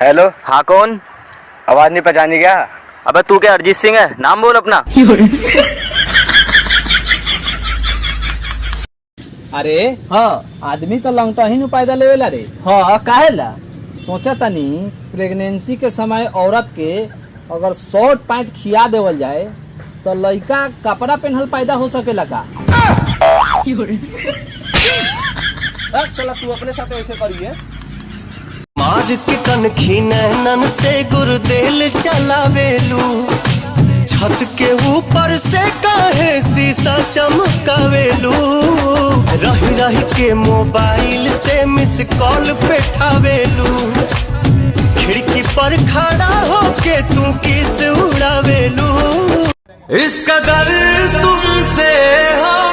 Hello. हाँ कौन? आवाज नहीं पहचानी क्या? अबे तू क्या अरिजीत सिंह है? नाम बोल अपना। अरे हाँ, आदमी तो लंगटा ही पैदा लेवेला रे। हाँ काहेला? सोचा तनी प्रेगनेंसी के समय औरत के अगर शॉर्ट पैंट खिया देवल जाए तो लड़का कपड़ा पहनल पैदा हो सकेला का? साला तू अपने साथ ऐसे करिए। मार के कनखी नैनन से गुरदेल चलावेलू, छत के ऊपर से काहे शीशा चमकावेलू, रही रही के मोबाइल से मिस कॉल पेठावेलू, खिड़की पर खड़ा होके तू किस उड़ावेलू। इस कदर तुमसे हो